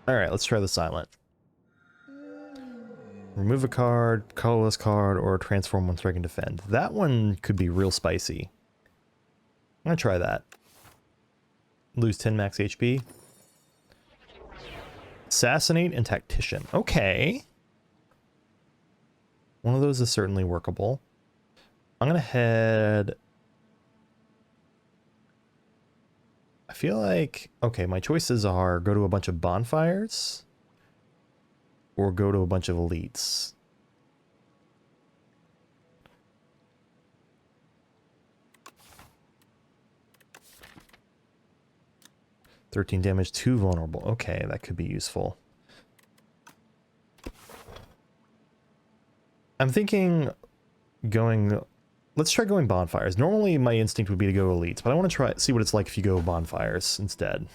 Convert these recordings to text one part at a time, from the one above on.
Alright, let's try the silent. Remove a card, colorless card, or transform one strike and defend. That one could be real spicy. I'm gonna try that. Lose 10 max HP. Assassinate and Tactician. Okay. One of those is certainly workable. I'm gonna head... I feel like... Okay, my choices are go to a bunch of bonfires or go to a bunch of elites. $13 damage, 2 vulnerable. Okay, that could be useful. I'm thinking going... Let's try going bonfires. Normally my instinct would be to go elites, but I want to see what it's like if you go bonfires instead.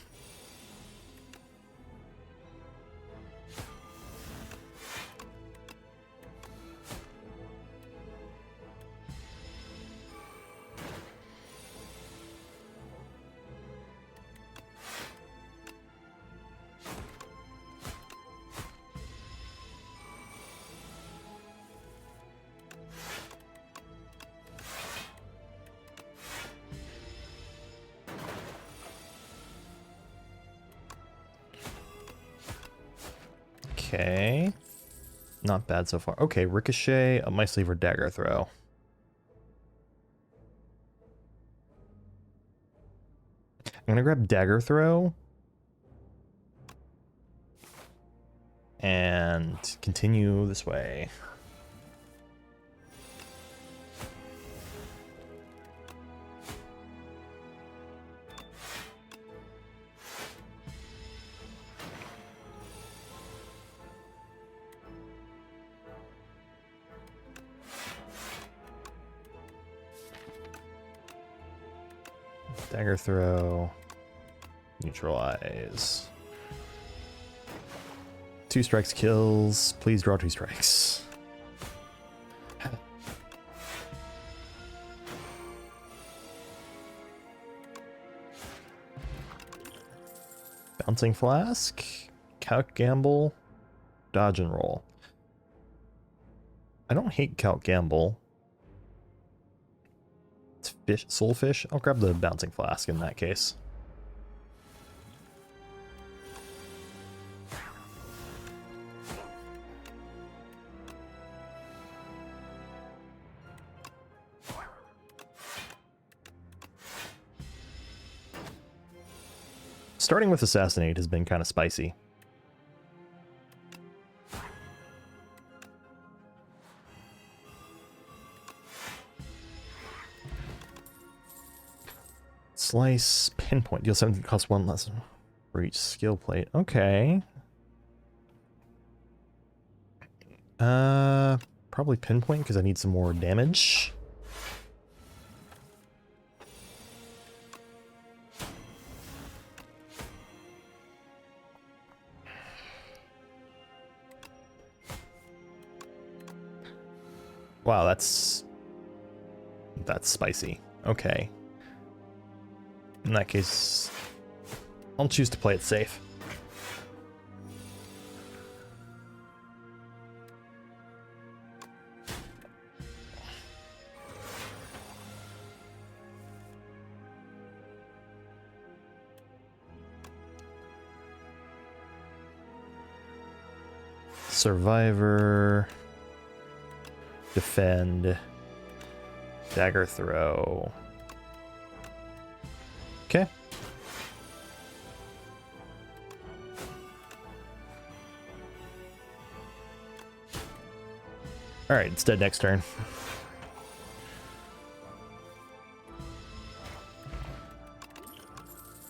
Okay. Not bad so far. Okay, Ricochet, up my sleeve, or Dagger Throw. I'm gonna grab Dagger Throw. And continue this way. Dagger Throw. Neutralize. 2 strikes kills. Please draw 2 strikes. Bouncing Flask. Calc Gamble. Dodge and roll. I don't hate Calc Gamble. It's fish, Soulfish. I'll grab the Bouncing Flask in that case. Starting with Assassinate has been kind of spicy. Slice, Pinpoint. Deal 17, cost 1 less for each skill plate. Okay. Probably Pinpoint because I need some more damage. Wow, that's spicy. Okay. In that case, I'll choose to play it safe. Survivor. Defend. Dagger Throw. Okay. Alright, it's dead next turn.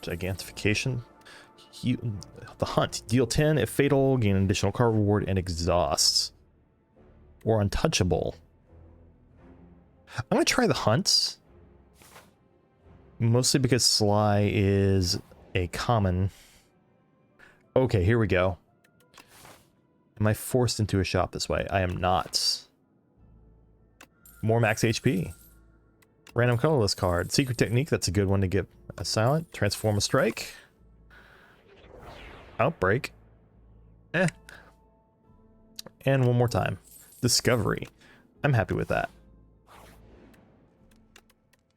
Gigantification. The Hunt. Deal 10 if fatal, gain an additional card reward, and exhaust. Or Untouchable. I'm going to try the Hunt. Mostly because Sly is a common. Okay, here we go. Am I forced into a shop this way? I am not. More max HP. Random colorless card. Secret Technique, that's a good one to get a silent. Transform a strike. Outbreak. Eh. And one more time. Discovery. I'm happy with that.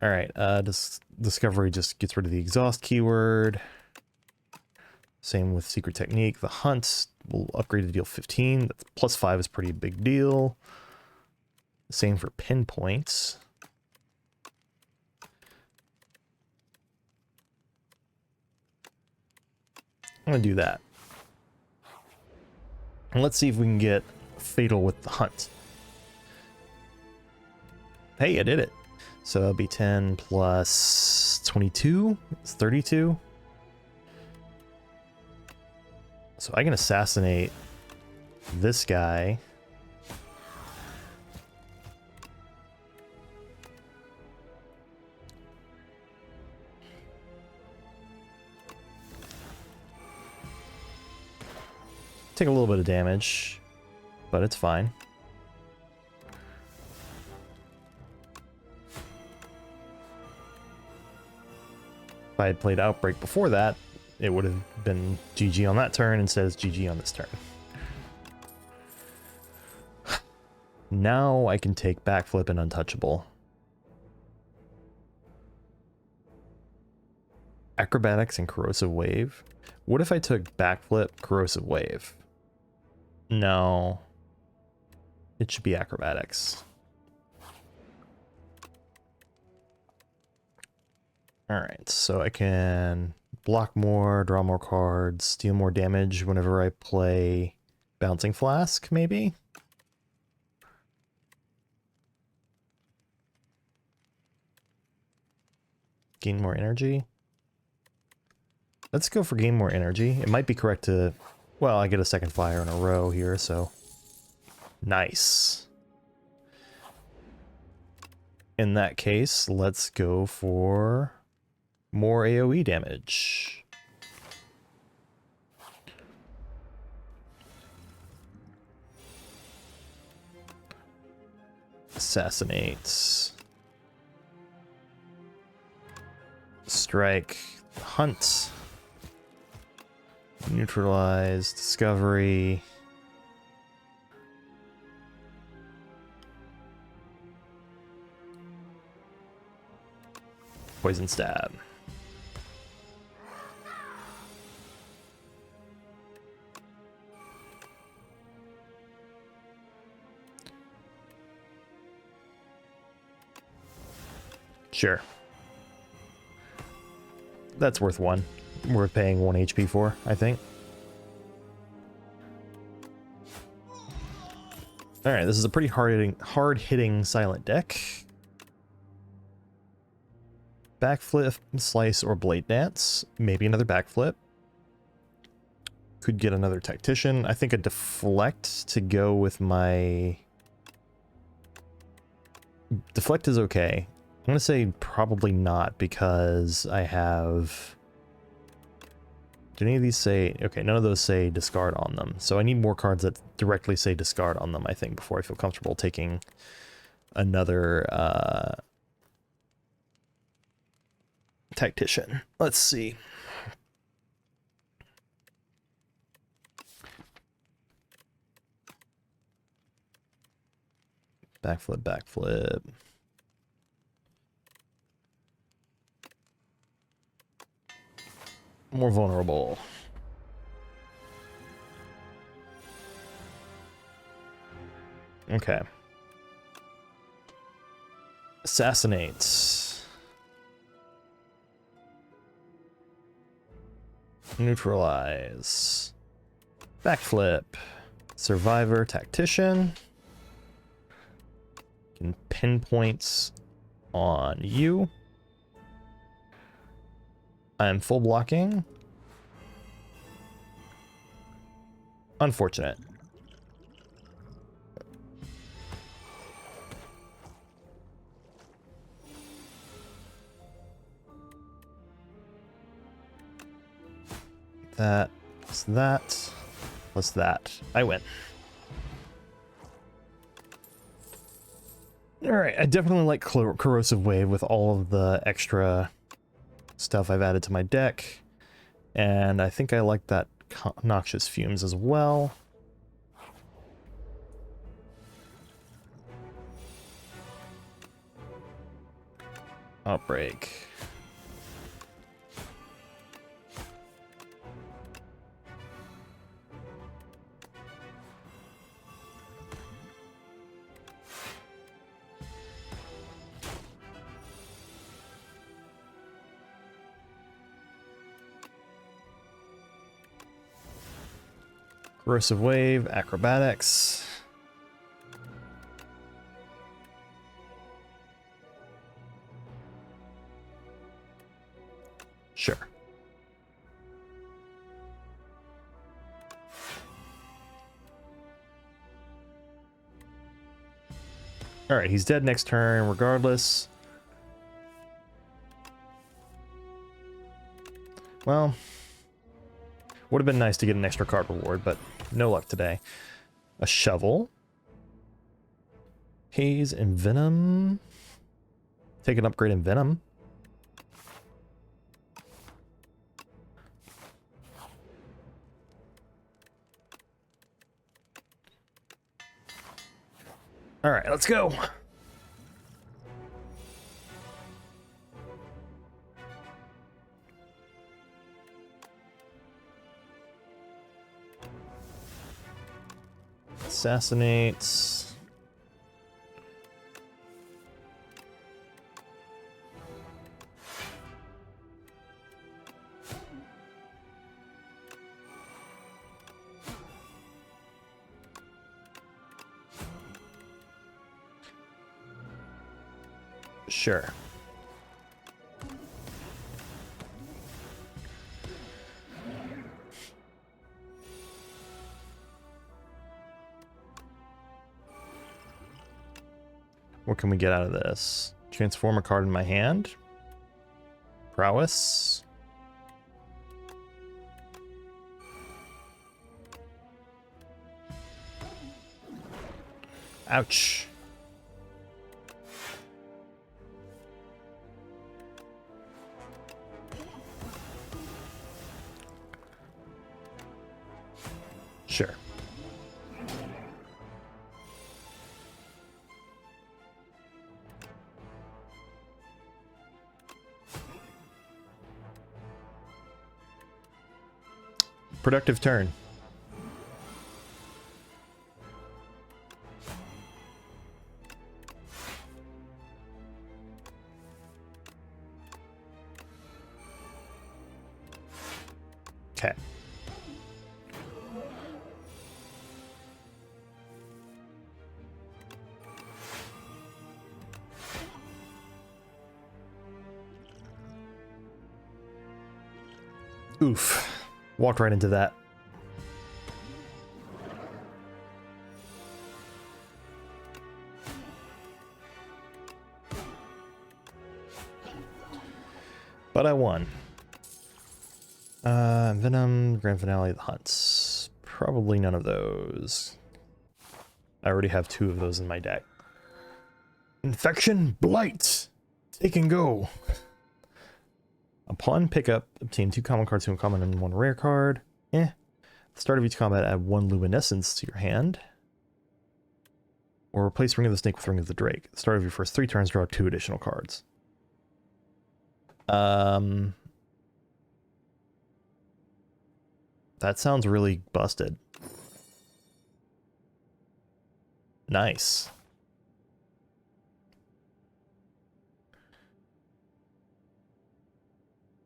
Alright, Discovery just gets rid of the exhaust keyword. Same with Secret Technique. The Hunt will upgrade to deal 15. That's +5 is pretty big deal. Same for Pinpoints. I'm going to do that. And let's see if we can get Fatal with the Hunt. Hey, I did it. So that'll be 10 plus 22. It's 32. So I can assassinate this guy. Take a little bit of damage, but it's fine. If I had played Outbreak before that, it would have been GG on that turn instead of GG on this turn. Now I can take Backflip and Untouchable. Acrobatics and Corrosive Wave. What if I took Backflip, Corrosive Wave? No. It should be Acrobatics. Alright, so I can block more, draw more cards, deal more damage whenever I play Bouncing Flask, maybe? Gain more energy? Let's go for gain more energy. It might be correct to... Well, I get a second fire in a row here, so... Nice. In that case, let's go for more AoE damage. Assassinate. Strike. Hunt. Neutralize. Discovery. Poison Stab. Sure. That's worth one. Worth paying 1 HP for, I think. Alright, this is a pretty hard-hitting silent deck. Backflip, Slice, or Blade Dance. Maybe another Backflip. Could get another Tactician. I think a Deflect to go with my... Deflect is okay. I'm going to say probably not because I have... Do any of these say... Okay, none of those say discard on them. So I need more cards that directly say discard on them, I think, before I feel comfortable taking another Tactician. Let's see. Backflip, backflip. More vulnerable. Okay. Assassinate. Neutralize. Backflip. Survivor, Tactician. Can pinpoints on you. I'm full blocking. Unfortunate. That plus that plus that. I win. Alright, I definitely like Corrosive Wave with all of the extra stuff I've added to my deck, and I think I like that noxious fumes as well. Outbreak. Corrosive Wave, Acrobatics. Sure. Alright, he's dead next turn regardless. Well, would have been nice to get an extra card reward, but no luck today. A shovel. Haze and Venom. Take an upgrade in Venom. Alright, let's go. Assassinates. Sure. What can we get out of this? Transform a card in my hand. Prowess. Ouch. Sure. Productive turn. Okay. Oof. Walked right into that. But I won. Venom, Grand Finale, the Hunts. Probably none of those. I already have 2 of those in my deck. Infection, Blight! Take and go! Upon pickup, obtain 2 common cards, 2 uncommon, and 1 rare card. At the start of each combat, add 1 Luminescence to your hand. Or replace Ring of the Snake with Ring of the Drake. At the start of your first 3 turns, draw 2 additional cards. That sounds really busted. Nice.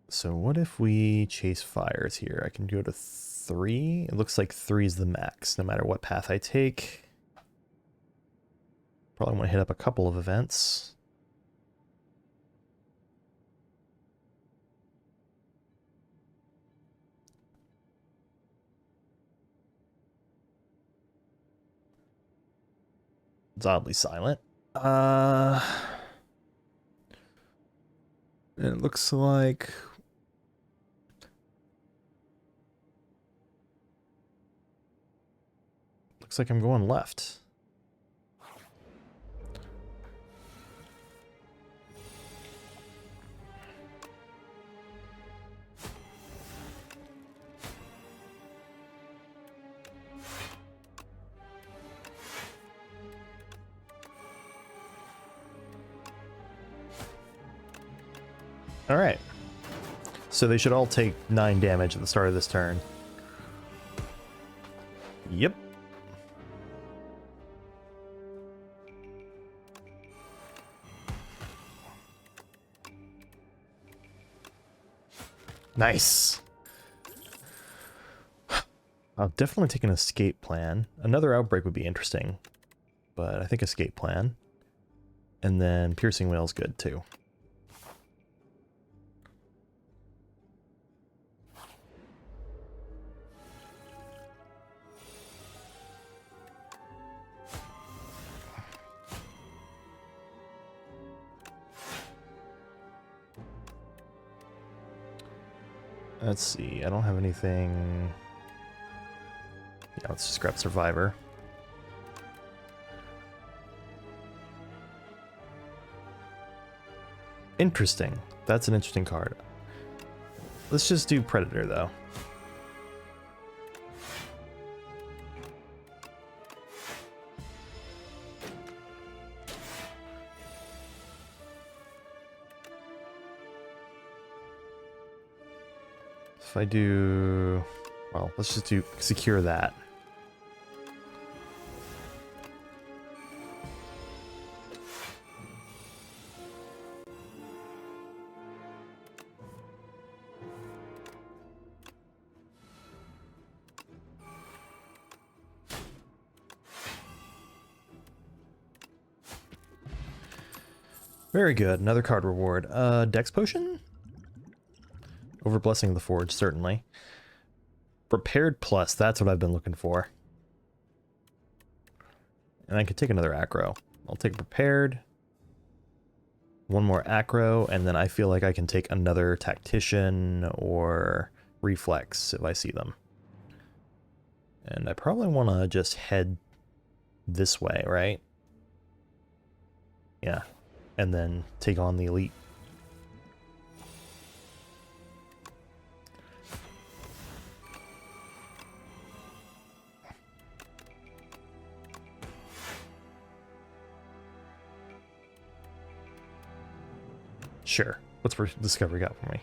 So what if we chase fires here? I can go to 3. It looks like 3 is the max, no matter what path I take. Probably want to hit up a couple of events. It's oddly silent. It looks like... Looks like I'm going left. Alright. So they should all take 9 damage at the start of this turn. Yep. Nice. I'll definitely take an escape plan. Another outbreak would be interesting, but I think escape plan. And then piercing wail is good too. Let's see, I don't have anything... Yeah, let's just grab Survivor. Interesting. That's an interesting card. Let's just do Predator, though. If I do... Well, let's just do secure that. Very good. Another card reward. Dex Potion? Over Blessing of the Forge, certainly. Prepared Plus, that's what I've been looking for. And I could take another Acro. I'll take Prepared. One more Acro, and then I feel like I can take another Tactician or Reflex if I see them. And I probably want to just head this way, right? Yeah. And then take on the elite. Sure. What's Discovery got for me?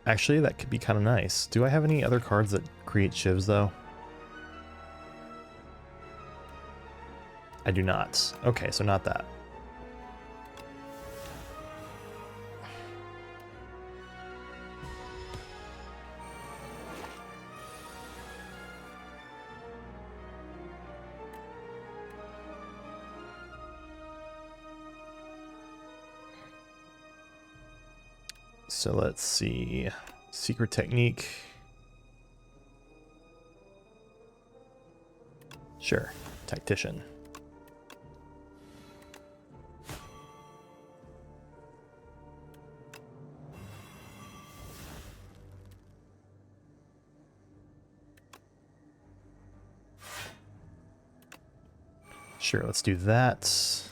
Actually, that could be kind of nice. Do I have any other cards that create shivs, though? I do not. Okay, so not that. So let's see. Secret Technique. Sure. Tactician. Sure, let's do that.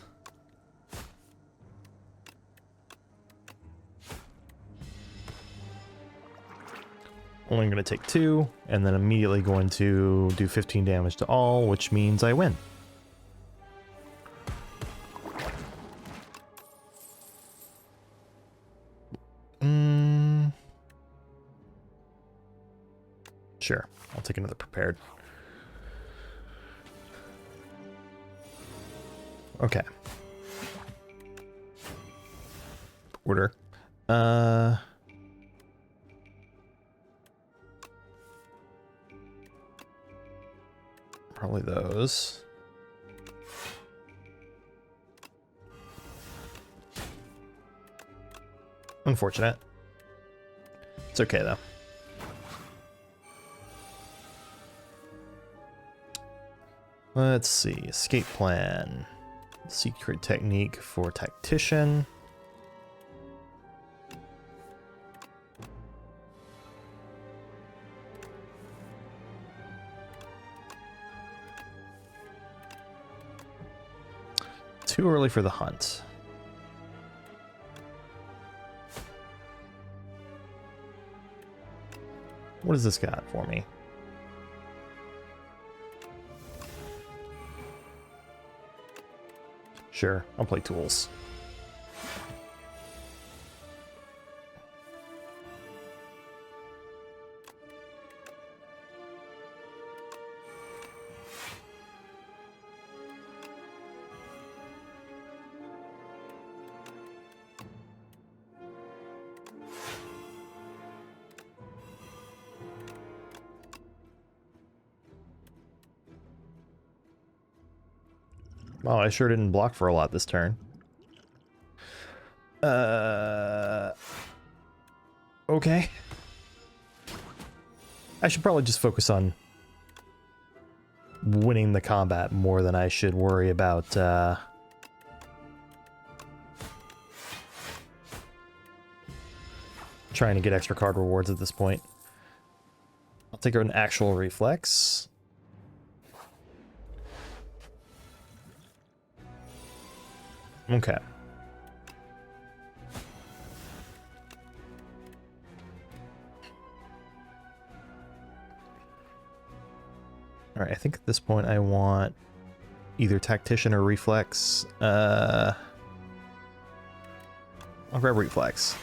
Only going to take 2, and then immediately going to do 15 damage to all, which means I win. Sure, I'll take another Prepared. Okay. Order. Probably those. Unfortunate. It's okay, though. Let's see. Escape plan. Secret Technique for Tactician. Too early for the hunt. What has this got for me? Sure, I'll play tools. Well, I sure didn't block for a lot this turn. Okay. I should probably just focus on winning the combat more than I should worry about, trying to get extra card rewards at this point. I'll take an actual reflex. Okay. Alright, I think at this point I want either Tactician or Reflex. I'll grab Reflex.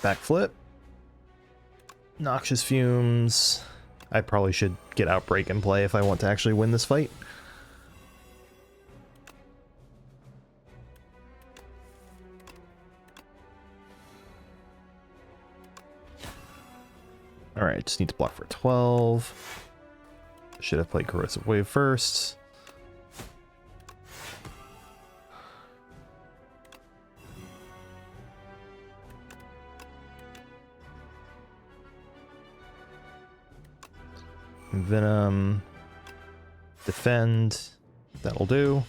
Backflip. Noxious Fumes. I probably should get Outbreak in play if I want to actually win this fight. Alright, just need to block for 12. Should have played Corrosive Wave first. Venom. Defend. That'll do.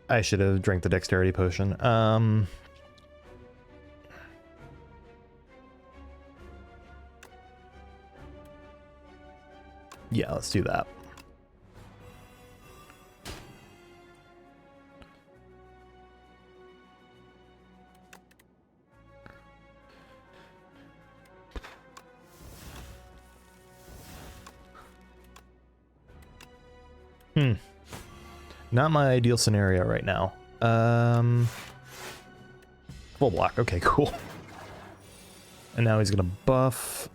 I should have drank the dexterity potion. Yeah, let's do that. Not my ideal scenario right now. Full block. Okay, cool. And now he's gonna buff.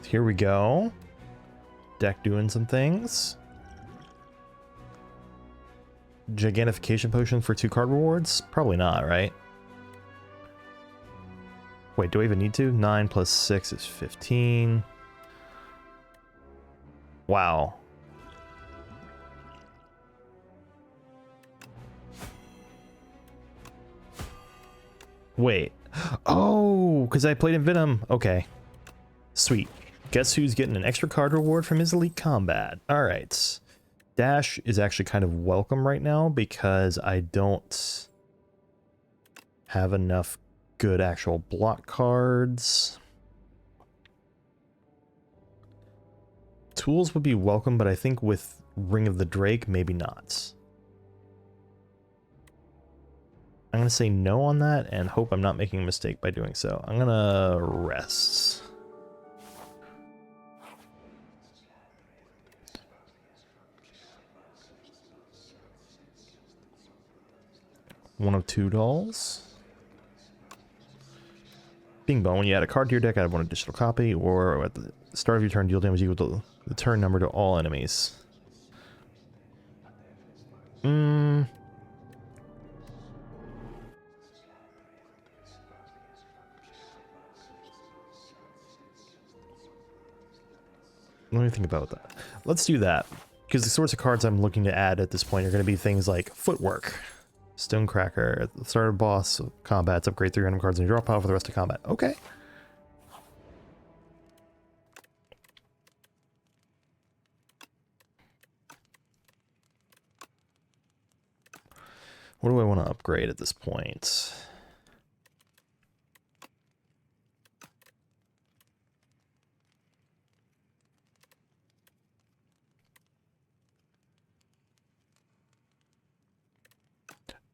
Here we go. Deck doing some things. Gigantification potion for 2 card rewards? Probably not, right? Wait, do I even need to? 9 plus 6 is 15. Wow. Wait. Oh, because I played in Venom. Okay. Sweet. Guess who's getting an extra card reward from his elite combat? Alright. Dash is actually kind of welcome right now because I don't have enough good actual block cards. Tools would be welcome, but I think with Ring of the Drake, maybe not. I'm going to say no on that and hope I'm not making a mistake by doing so. I'm going to rest. One of 2 dolls. Bing bong. When you add a card to your deck, add 1 additional copy, or at the start of your turn, deal damage equal to the turn number to all enemies. Let me think about that. Let's do that, because the sorts of cards I'm looking to add at this point are going to be things like Footwork, Stonecracker. At the start of boss combats, upgrade 3 random cards in your draw pile for the rest of combat. Okay. What do I want to upgrade at this point?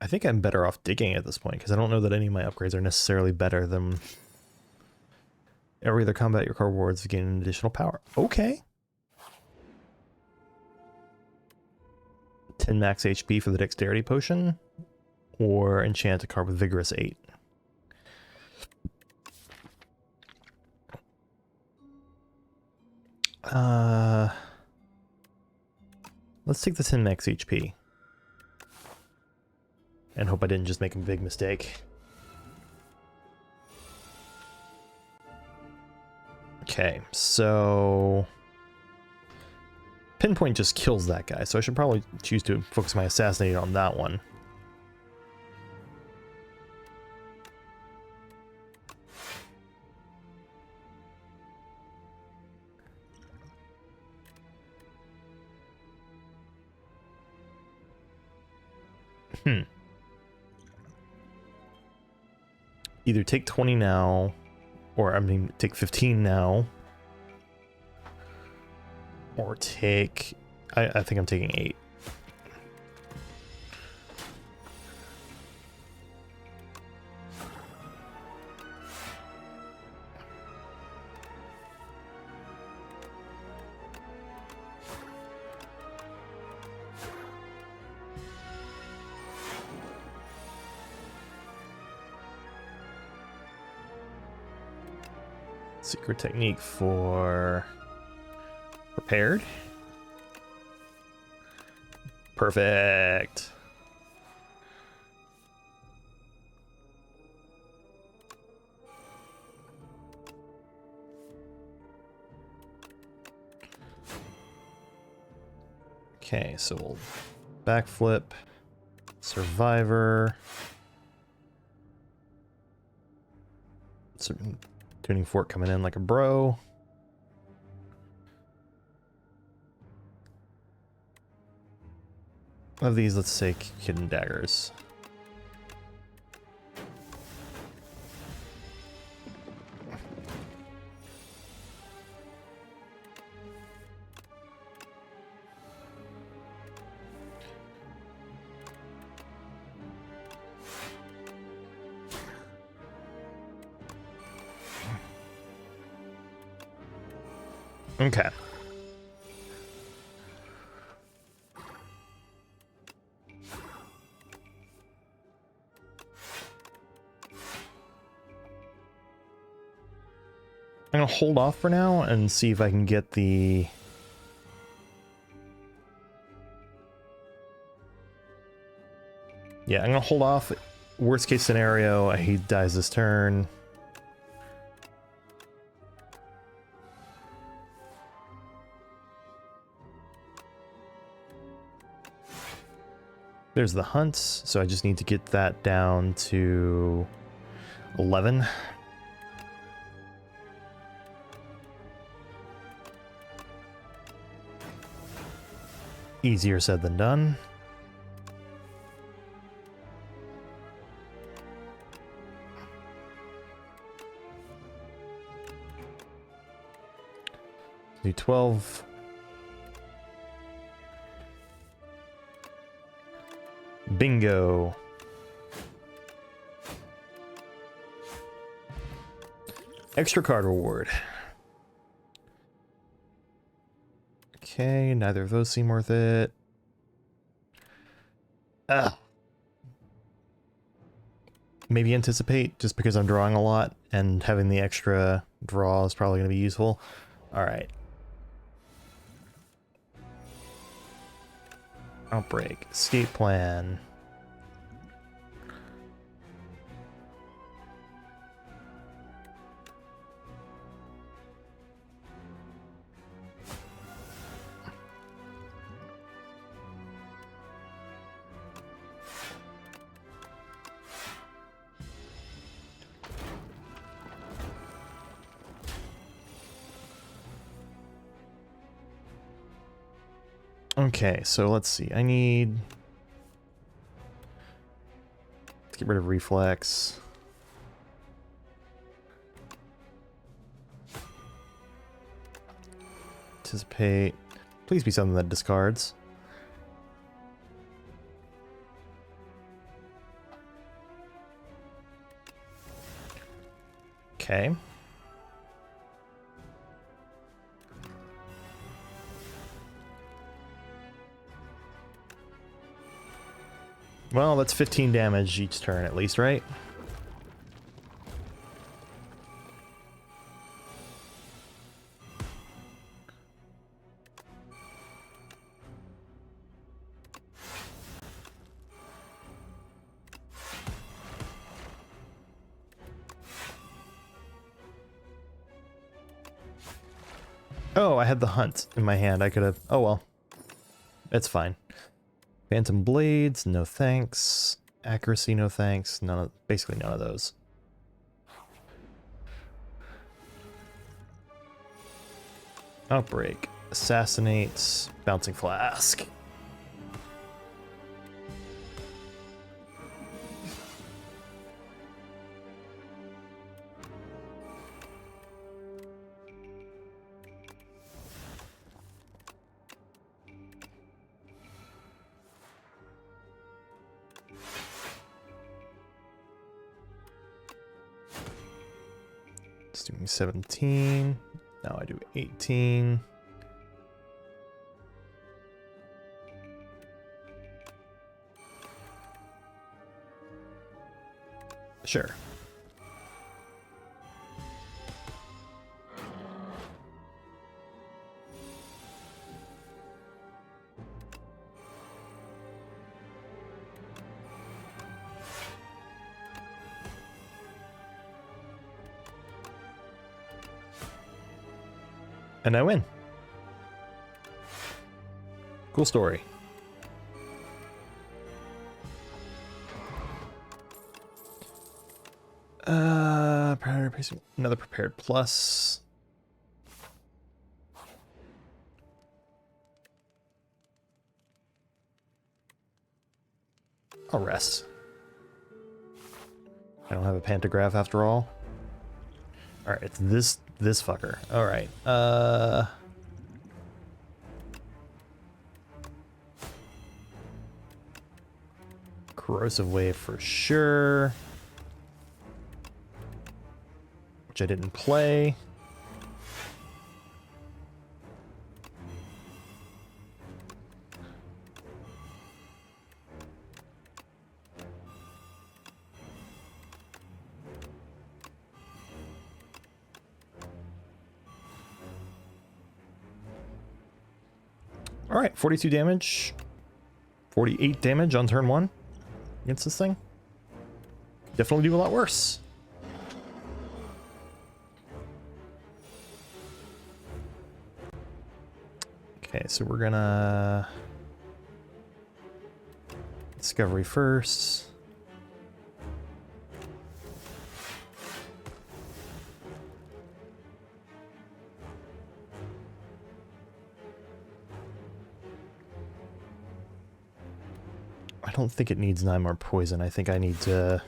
I think I'm better off digging at this point, because I don't know that any of my upgrades are necessarily better than... Every other combat, your card rewards gain an additional power. Okay. 10 max HP for the dexterity potion, or enchant a card with vigorous 8. Let's take the 10 max HP. And hope I didn't just make a big mistake. Okay, so... Pinpoint just kills that guy, so I should probably choose to focus my assassinate on that one. Either take 20 now, or I mean, take 15 now, or take... I think I'm taking 8. Secret technique for prepared. Perfect. Okay, so we'll backflip, survivor. Tuning fork coming in like a bro. Of these, let's take hidden daggers. Okay. I'm gonna hold off for now and see if I can get the... Yeah, I'm gonna hold off. Worst case scenario, he dies this turn. There's the hunts, so I just need to get that down to 11. Easier said than done. Do 12. Bingo. Extra card reward. Okay, neither of those seem worth it. Maybe anticipate, just because I'm drawing a lot, and having the extra draw is probably going to be useful. Alright. Outbreak. Escape plan. Okay, so let's see. I need... Let's get rid of reflex. Anticipate. Please be something that discards. Okay. Well, that's 15 damage each turn at least, right? Oh, I had the hunt in my hand. I could have... Oh, well. It's fine. Phantom Blades, no thanks. Accuracy, no thanks. None of... Basically none of those. Outbreak. Assassinates. Bouncing Flask. It's doing 17. Now I do 18. Sure. And I win. Cool story. Another prepared plus. I'll rest. I don't have a pantograph after all. Alright, it's this fucker. Alright. Corrosive Wave for sure. Which I didn't play. Alright, 42 damage. 48 damage on turn 1 against this thing. Definitely do a lot worse. Okay, so we're gonna... Discovery first. I don't think it needs 9 more poison. I think I need to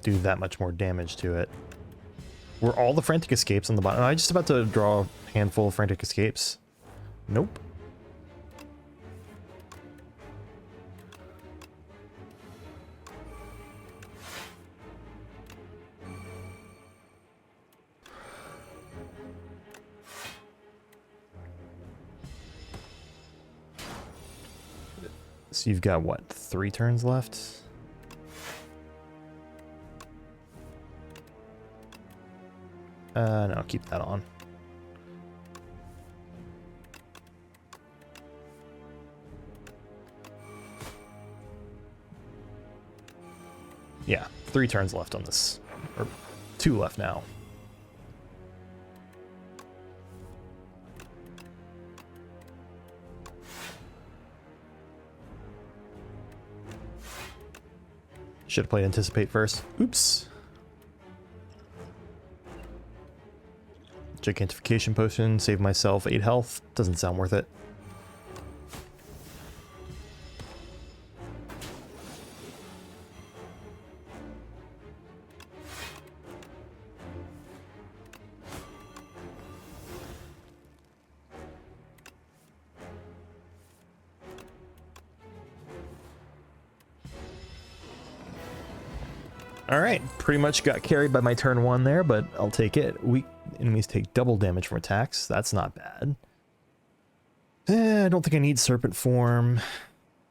do that much more damage to it. Were all the frantic escapes on the bottom? Am I just about to draw a handful of frantic escapes? Nope. So you've got, what, 3 turns left? No, keep that on. Yeah, 3 turns left on this. Or 2 left now. Should have played Anticipate first. Oops. Gigantification potion, save myself 8 health. Doesn't sound worth it. Alright, pretty much got carried by my turn 1 there, but I'll take it. Weak enemies take double damage from attacks. That's not bad. I don't think I need Serpent Form.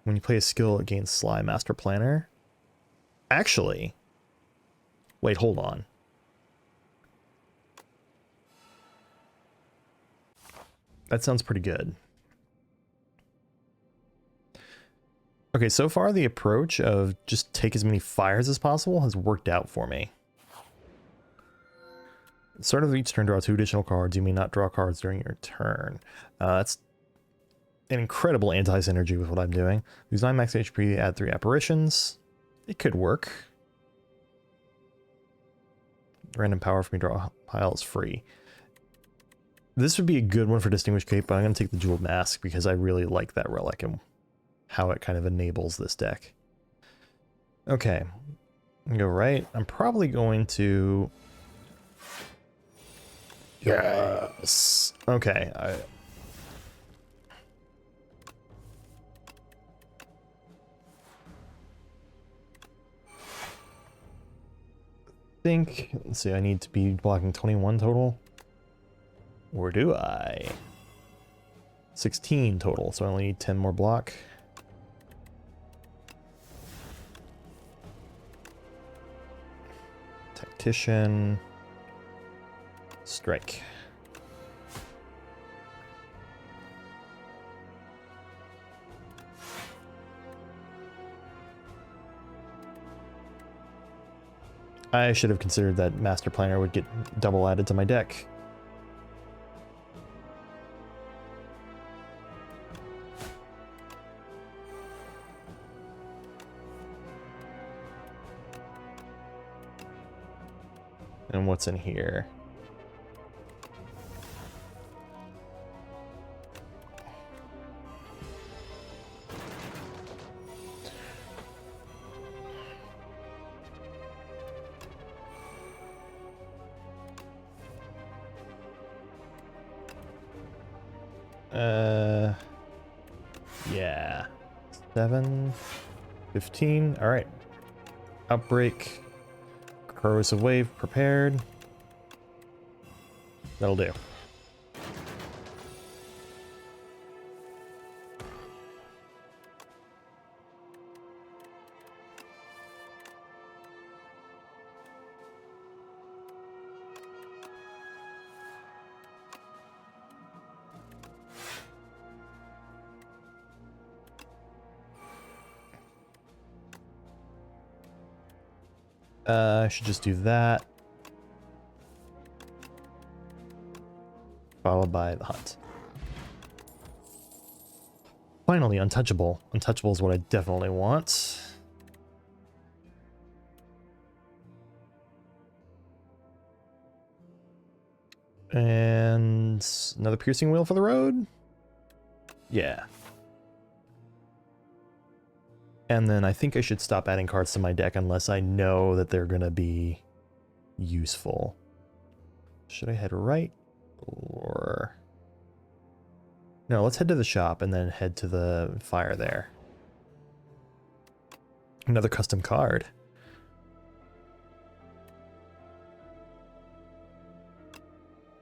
When you play a skill, it gains Sly Master Planner. Actually, wait, hold on. That sounds pretty good. Okay, so far the approach of just take as many fires as possible has worked out for me. At the start of each turn, draw 2 additional cards. You may not draw cards during your turn. That's an incredible anti-synergy with what I'm doing. Lose 9 max HP, add 3 apparitions. It could work. Random power for me to draw a pile is free. This would be a good one for Distinguished Cape, but I'm going to take the Jeweled Mask because I really like that relic and how it kind of enables this deck. Okay, go right. I'm probably going to... Yes! Okay, I think, let's see, I need to be blocking 21 total. Or do I? 16 total, so I only need 10 more block. Tactician. Strike. I should have considered that Master Planner would get double added to my deck. And what's in here? Yeah. 7, 15. All right. Outbreak. Corrosive Wave prepared. That'll do. I should just do that. Followed by the hunt. Finally, Untouchable. Untouchable is what I definitely want. And another Piercing Wheel for the road? Yeah. And then I think I should stop adding cards to my deck unless I know that they're going to be useful. Should I head right? Or... No, let's head to the shop and then head to the fire there. Another custom card.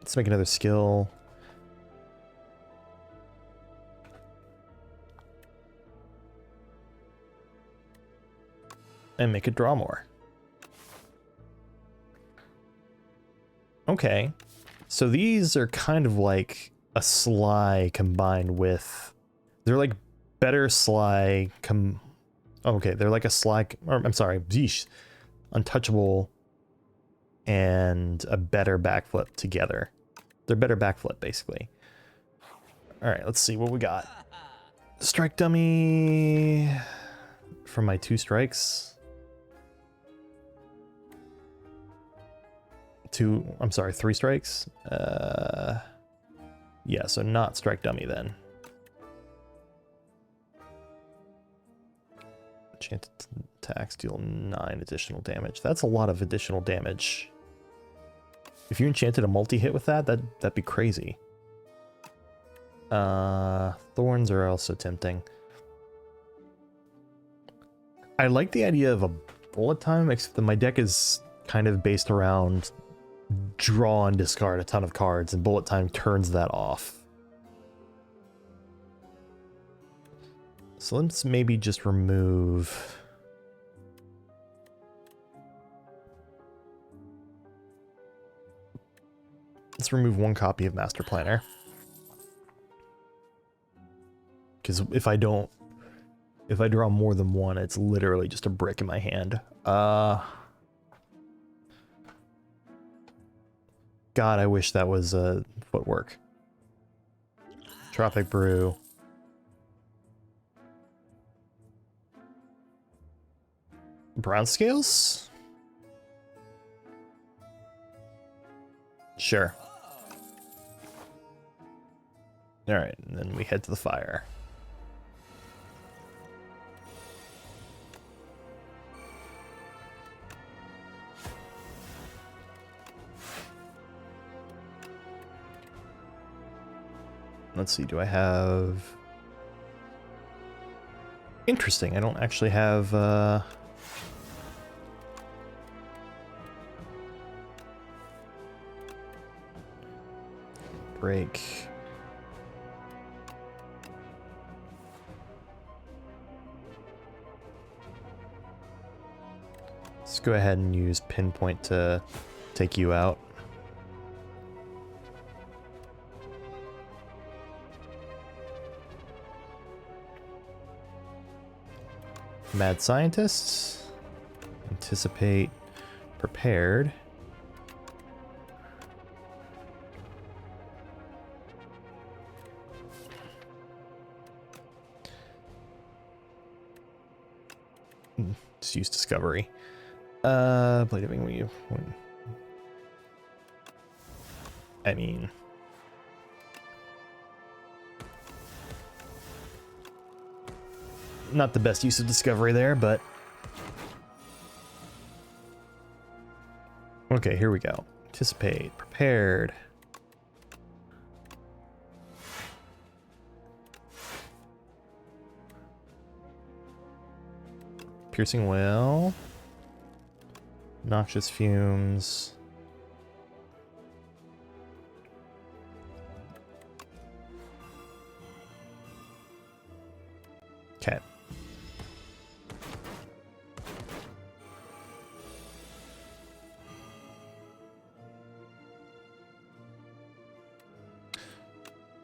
Let's make another skill. And make it draw more. Okay. So these are kind of like a Sly combined with... They're like better Sly... Okay, they're like a Sly... Or, I'm sorry, Zeesh. Untouchable and a better backflip together. They're better backflip, basically. Alright, let's see what we got. Strike dummy... From my 2 strikes... I'm sorry, 3 strikes? Yeah, so not strike dummy then. Enchanted attacks deal 9 additional damage. That's a lot of additional damage. If you enchanted a multi-hit with that, that'd be crazy. Thorns are also tempting. I like the idea of a bullet time, except that my deck is kind of based around draw and discard a ton of cards, and bullet time turns that off. So let's maybe just remove... Let's remove one copy of Master Planner. Because if I draw more than one, it's literally just a brick in my hand. God, I wish that was footwork. Tropic Brew. Brown scales? Sure. Alright, and then we head to the fire. Let's see, do I have... Interesting, I don't actually have... Break. Let's go ahead and use Pinpoint to take you out. Mad Scientists. Anticipate. Prepared. Just use Discovery. Blade of Wing. I mean... Not the best use of Discovery there, but... Okay, here we go. Anticipate. Prepared. Piercing Wail. Noxious Fumes. Okay.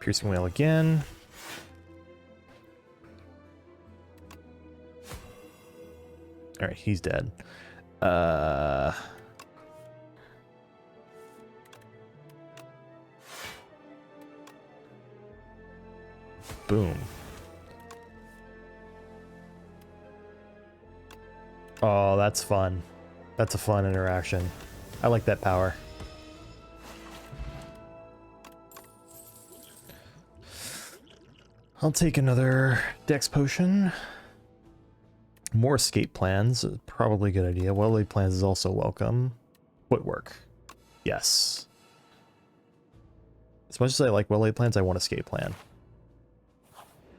Piercing Wail again. Alright, he's dead. Boom. Oh, that's fun. That's a fun interaction. I like that power. I'll take another Dex Potion. More escape plans, probably a good idea. Well-laid plans is also welcome. Footwork. Yes. As much as I like well-laid plans, I want escape plan.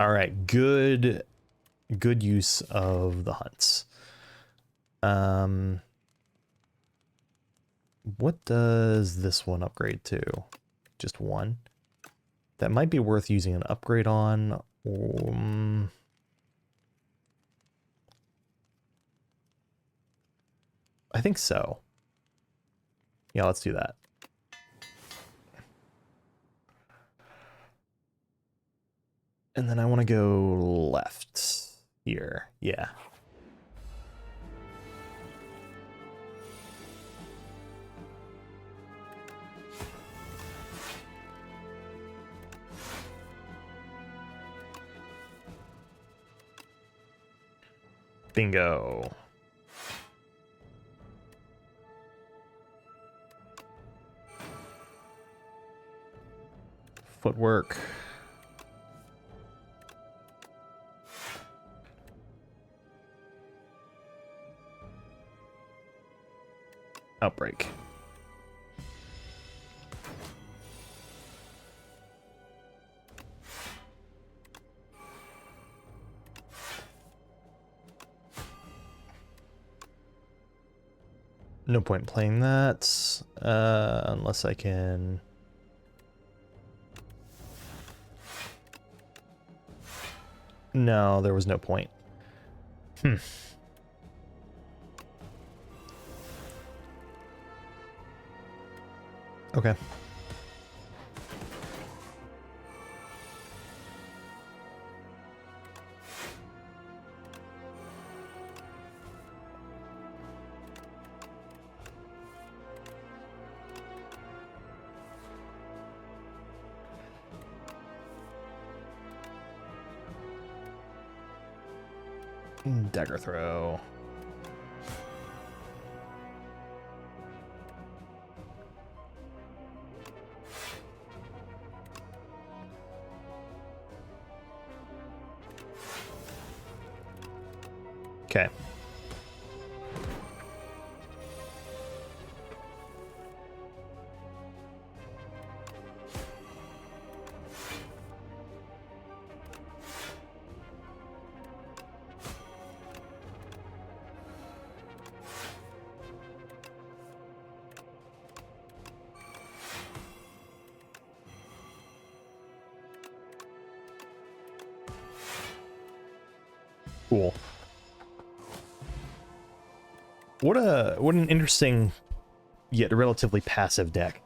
Alright, good use of the hunts. What does this one upgrade to? Just one? That might be worth using an upgrade on. I think so. Yeah, let's do that. And then I want to go left here. Yeah. Bingo. Footwork. Outbreak. No point in playing that, unless I can... No, there was no point. Okay. Dagger throw. Okay. Cool. What an interesting yet relatively passive deck.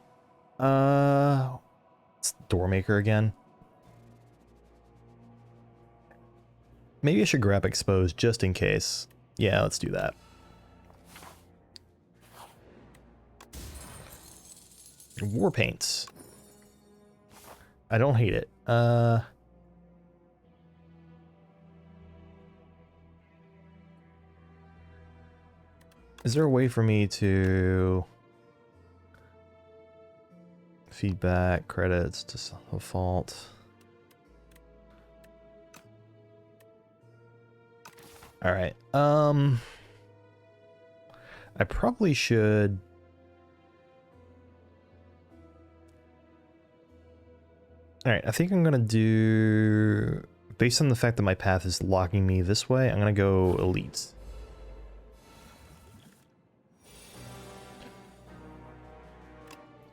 It's Doormaker again. Maybe I should grab Expose just in case. Yeah, let's do that. War Paints. I don't hate it. Is there a way for me to feedback credits to default? All right. I probably should. All right, I think I'm gonna do, based on the fact that my path is locking me this way, I'm gonna go elites.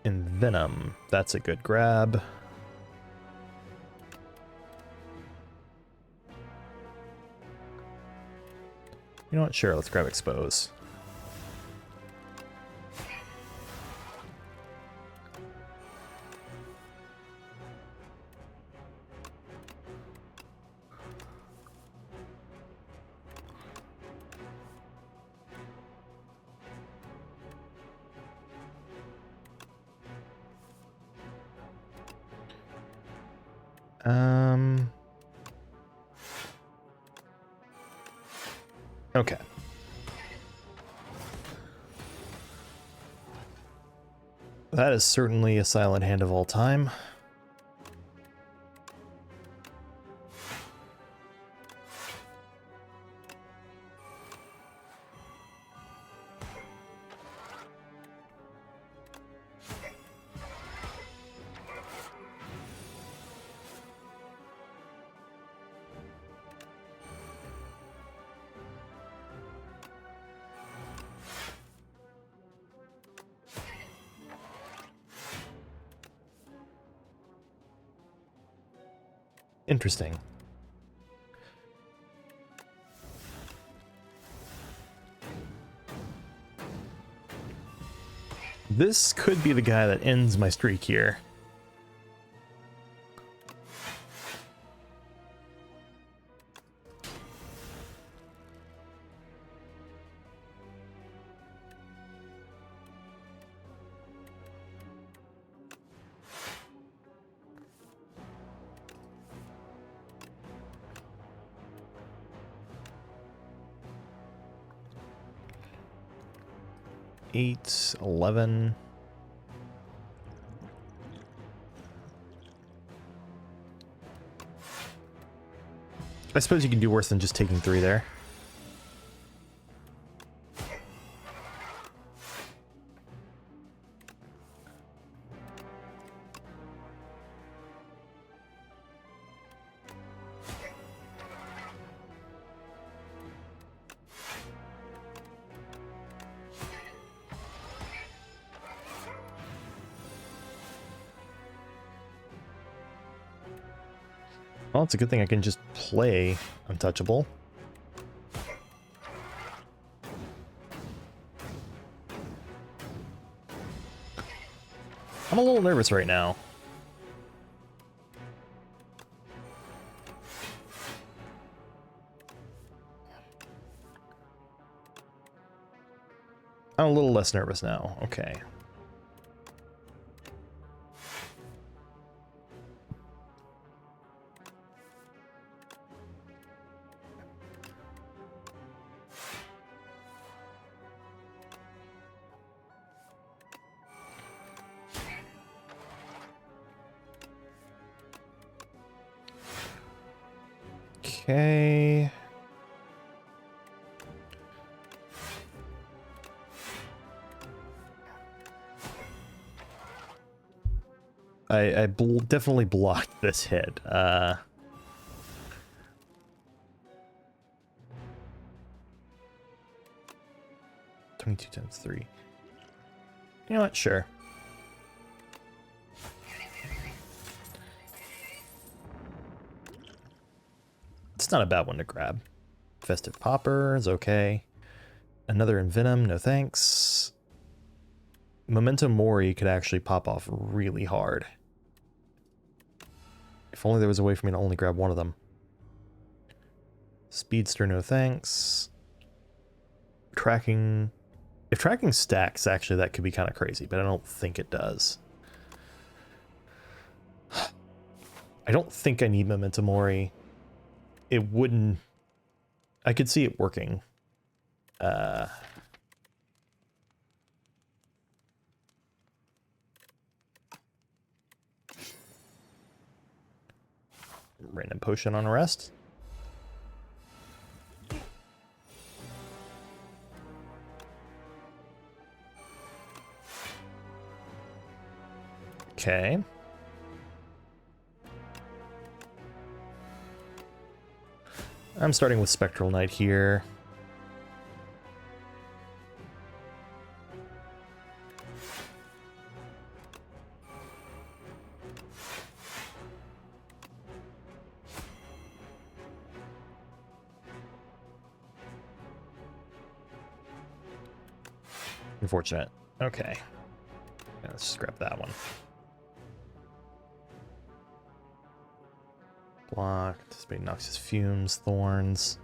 And Venom, that's a good grab. You know what? Sure, let's grab Expose. Okay. That is certainly a silent hand of all time. Interesting. This could be the guy that ends my streak here. Eight, 11. I suppose you can do worse than just taking 3 there. Well, it's a good thing I can just play Untouchable. I'm a little nervous right now. I'm a little less nervous now. Okay. Okay. I definitely blocked this hit. 22 times 3. You know what? Sure. It's not a bad one to grab. Festive Popper is okay. Another Envenom, no thanks. Memento Mori could actually pop off really hard. If only there was a way for me to only grab one of them. Speedster, no thanks. Tracking... If tracking stacks, actually, that could be kind of crazy, but I don't think it does. I don't think I need Memento Mori. It wouldn't... I could see it working. Random potion on arrest. Okay. I'm starting with Spectral Knight here. Unfortunate. Okay. Yeah, let's just grab that one. Block, anticipate noxious fumes, thorns.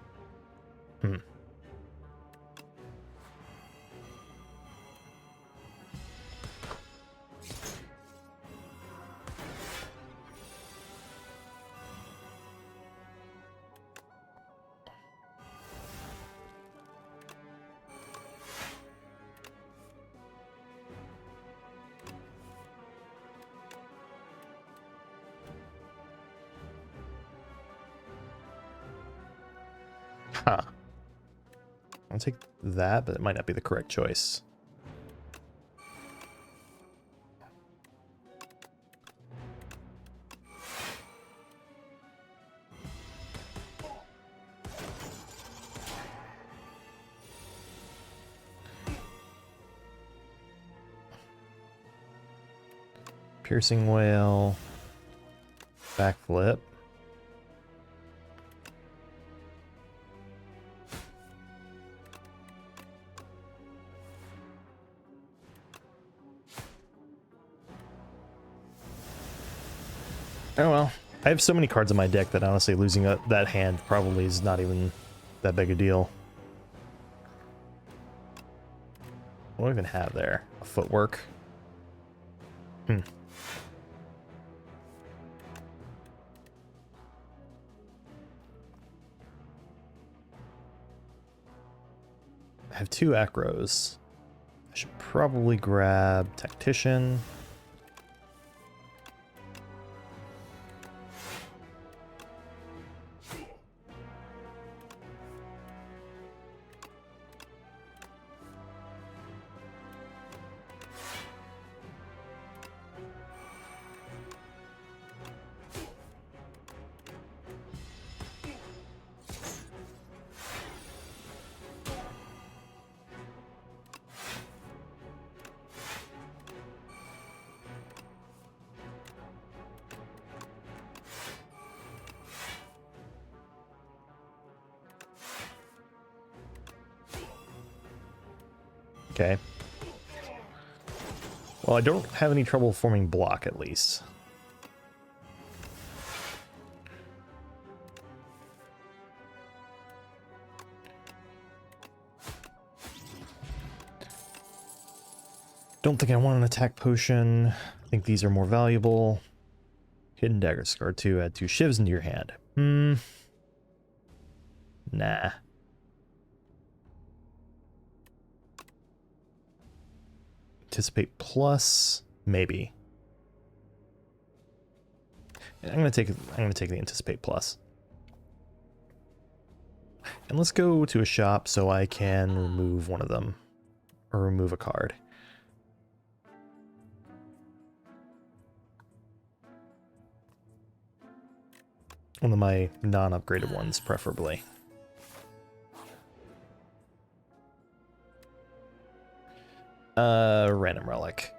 Huh. I'll take that, but it might not be the correct choice. Piercing Whale. Backflip. Oh well. I have so many cards in my deck that honestly losing that hand probably is not even that big a deal. What do I even have there? A footwork? I have 2 acros. I should probably grab Tactician. Okay. Well, I don't have any trouble forming block, at least. Don't think I want an attack potion. I think these are more valuable. Hidden Dagger Scar 2, add 2 shivs into your hand. Nah. Anticipate plus, maybe. I'm gonna take the Anticipate plus. And let's go to a shop so I can remove one of them. Or remove a card. One of my non-upgraded ones, preferably. Random relic.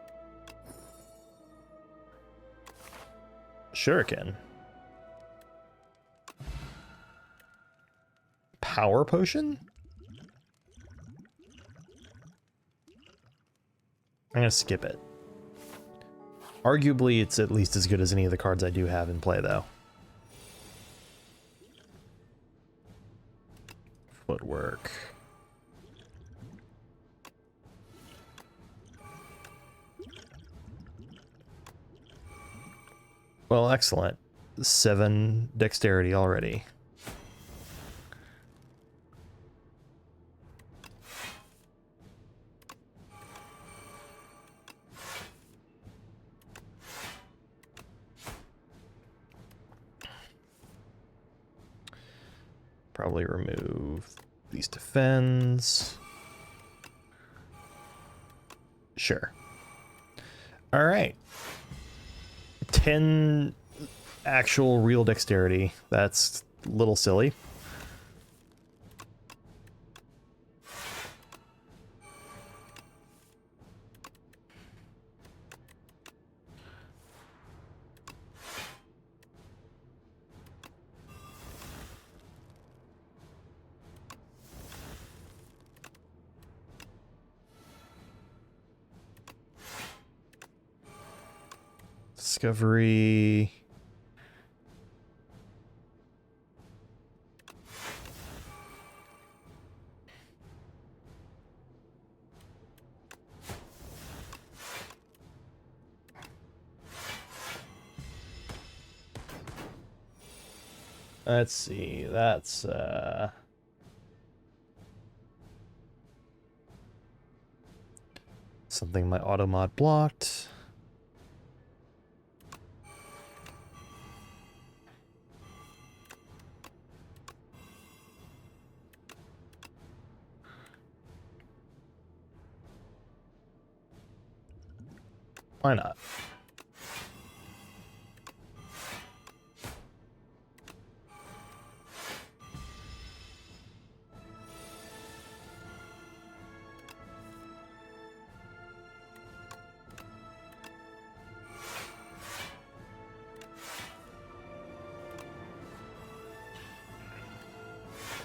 Shuriken. Power potion? I'm gonna skip it. Arguably, it's at least as good as any of the cards I do have in play, though. Footwork. Well, excellent. 7 dexterity already. Probably remove these defends. Sure. All right. 10 actual real dexterity. That's a little silly. Discovery. Let's see, that's something my auto mod blocked. Why not?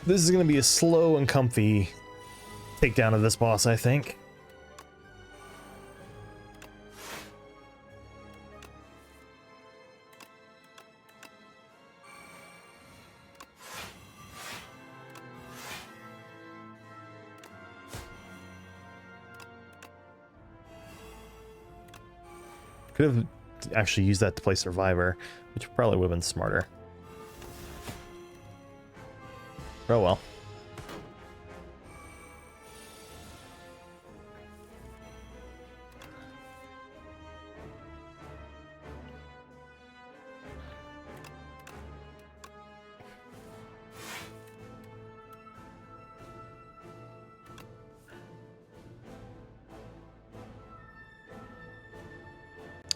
This is going to be a slow and comfy takedown of this boss, I think. Could have actually used that to play Survivor, which probably would have been smarter. Oh well.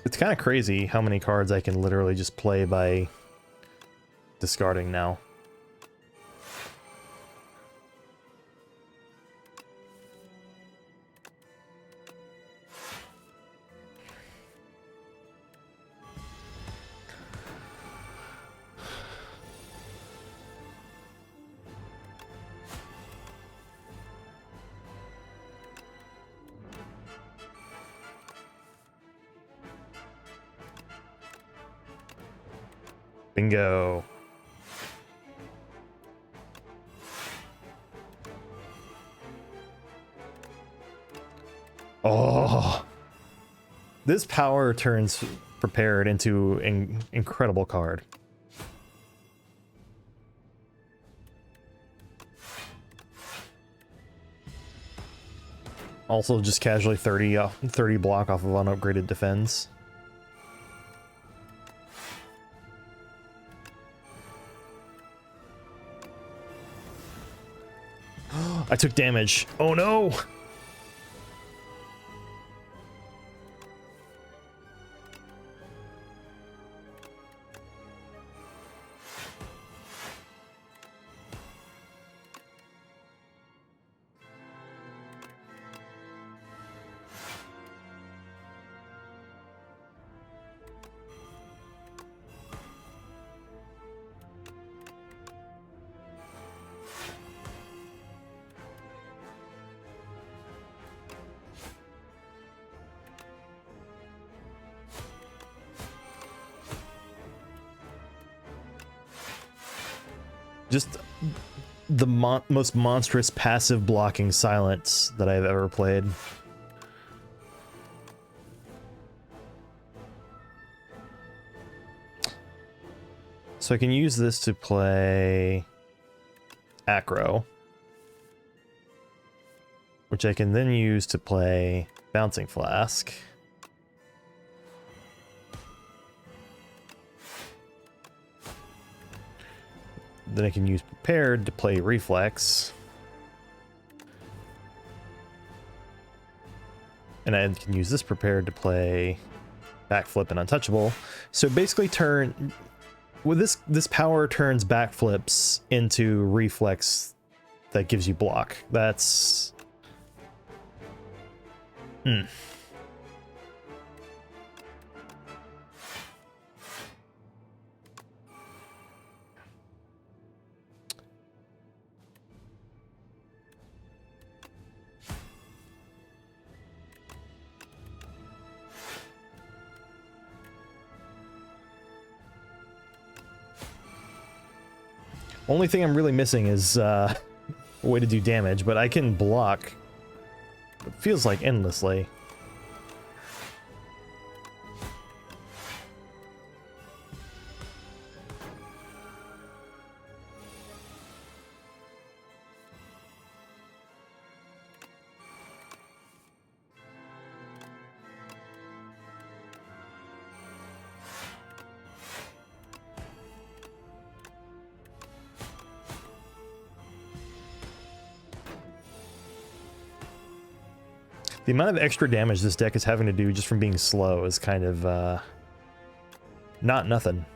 It's kind of crazy how many cards I can literally just play by discarding now. Bingo. Oh, this power turns prepared into an incredible card. Also just casually 30 block off of unupgraded defense. I took damage. Oh no! Just the most monstrous passive blocking silence that I've ever played. So I can use this to play Acro, which I can then use to play Bouncing Flask. Then I can use Prepared to play Reflex. And I can use this Prepared to play Backflip and Untouchable. So basically this power turns backflips into reflex that gives you block. That's... Only thing I'm really missing is a way to do damage, but I can block. It feels like endlessly. The amount of extra damage this deck is having to do just from being slow is kind of, not nothing.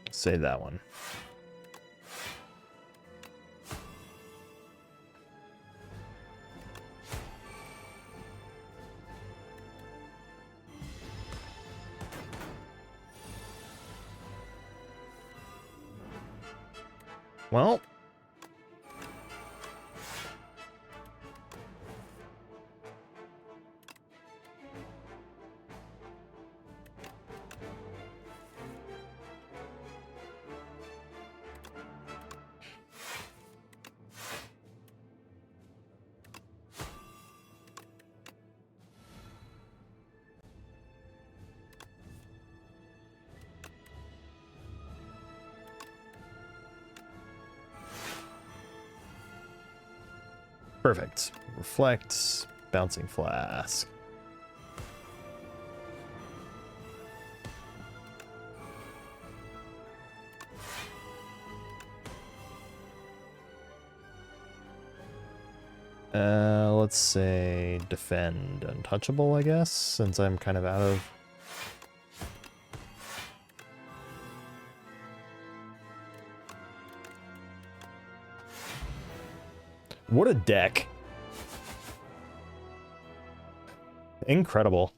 Save that one. Well, perfect. Reflect, Bouncing Flask. Let's say defend untouchable, I guess, since I'm kind of out of... What a deck. Incredible.